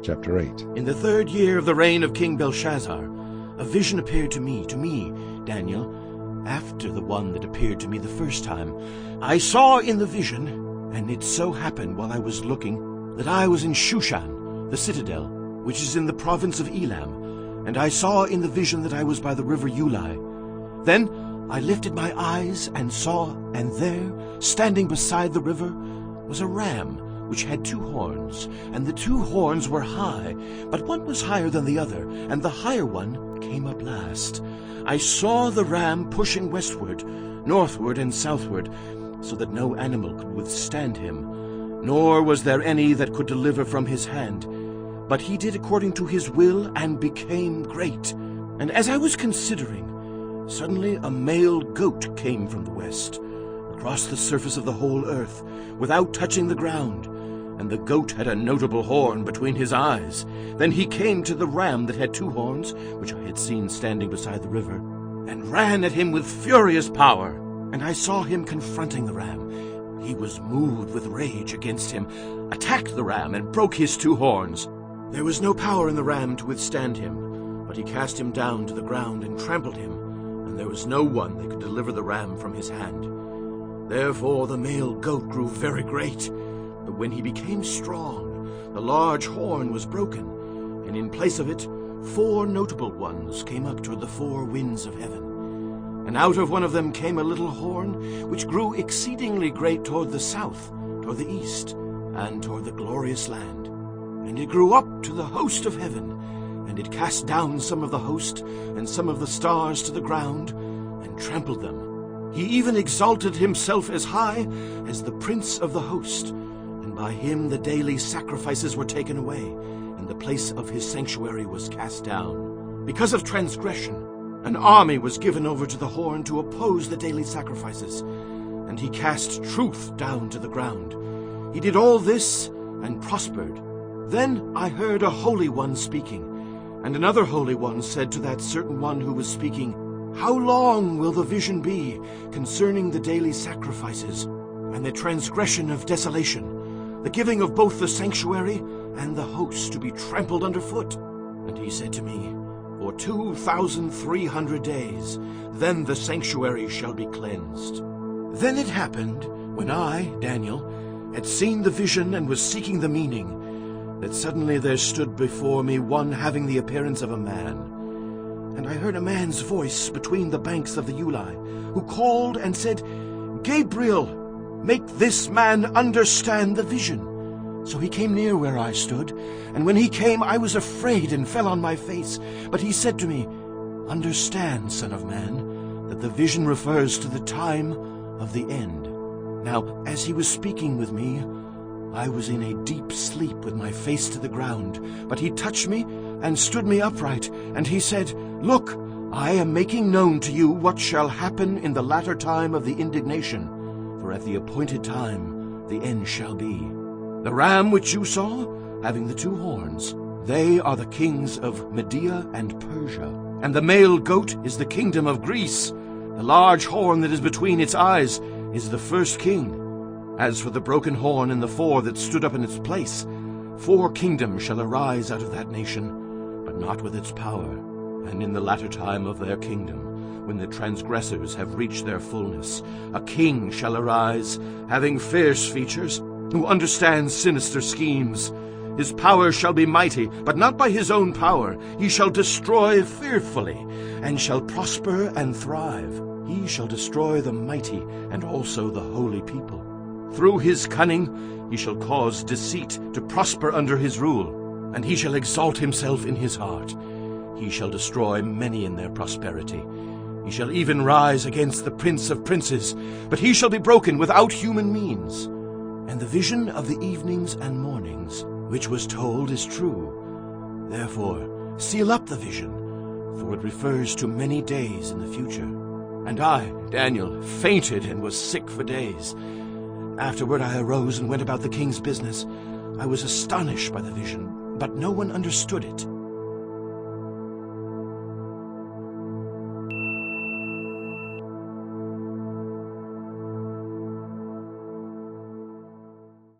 Chapter 8. In the 3rd year of the reign of King Belshazzar, a vision appeared to me, Daniel, after the one that appeared to me the first time. I saw in the vision, and it so happened while I was looking, that I was in Shushan, the citadel, which is in the province of Elam, and I saw in the vision that I was by the river Ulai. Then I lifted my eyes and saw, and there, standing beside the river, was a ram which had 2 horns, and the 2 horns were high, but one was higher than the other, and the higher one came up last. I saw the ram pushing westward, northward, and southward, so that no animal could withstand him, nor was there any that could deliver from his hand. But he did according to his will, and became great. And as I was considering, suddenly a male goat came from the west, across the surface of the whole earth, without touching the ground. And the goat had a notable horn between his eyes. Then he came to the ram that had 2 horns, which I had seen standing beside the river, and ran at him with furious power. And I saw him confronting the ram. He was moved with rage against him, attacked the ram, and broke his 2 horns. There was no power in the ram to withstand him, but he cast him down to the ground and trampled him, and there was no one that could deliver the ram from his hand. Therefore the male goat grew very great. But when he became strong, the large horn was broken, and in place of it 4 notable ones came up toward the 4 winds of heaven. And out of one of them came a little horn, which grew exceedingly great toward the south, toward the east, and toward the glorious land. And it grew up to the host of heaven, and it cast down some of the host, and some of the stars to the ground, and trampled them. He even exalted himself as high as the prince of the host, and by him the daily sacrifices were taken away, and the place of his sanctuary was cast down. Because of transgression, an army was given over to the horn to oppose the daily sacrifices, and he cast truth down to the ground. He did all this and prospered. Then I heard a holy one speaking, and another holy one said to that certain one who was speaking, "How long will the vision be concerning the daily sacrifices, and the transgression of desolation, the giving of both the sanctuary and the host to be trampled underfoot?" And he said to me, "For 2,300 days, then the sanctuary shall be cleansed." Then it happened, when I, Daniel, had seen the vision and was seeking the meaning, that suddenly there stood before me one having the appearance of a man. And I heard a man's voice between the banks of the Ulai, who called and said, "Gabriel, make this man understand the vision." So he came near where I stood, and when he came I was afraid and fell on my face. But he said to me, "Understand, son of man, that the vision refers to the time of the end." Now, as he was speaking with me, I was in a deep sleep with my face to the ground. But he touched me and stood me upright, and he said, "Look, I am making known to you what shall happen in the latter time of the indignation, for at the appointed time the end shall be. The ram which you saw, having the 2 horns, they are the kings of Media and Persia, and the male goat is the kingdom of Greece. The large horn that is between its eyes is the first king. As for the broken horn and the 4 that stood up in its place, 4 kingdoms shall arise out of that nation, but not with its power. And in the latter time of their kingdom, when the transgressors have reached their fullness, a king shall arise, having fierce features, who understands sinister schemes. His power shall be mighty, but not by his own power. He shall destroy fearfully, and shall prosper and thrive. He shall destroy the mighty and also the holy people. Through his cunning he shall cause deceit to prosper under his rule, and he shall exalt himself in his heart. He shall destroy many in their prosperity. He shall even rise against the prince of princes, but he shall be broken without human means. And the vision of the evenings and mornings, which was told, is true. Therefore seal up the vision, for it refers to many days in the future. And I, Daniel, fainted and was sick for days. Afterward I arose and went about the king's business. I was astonished by the vision, but no one understood it.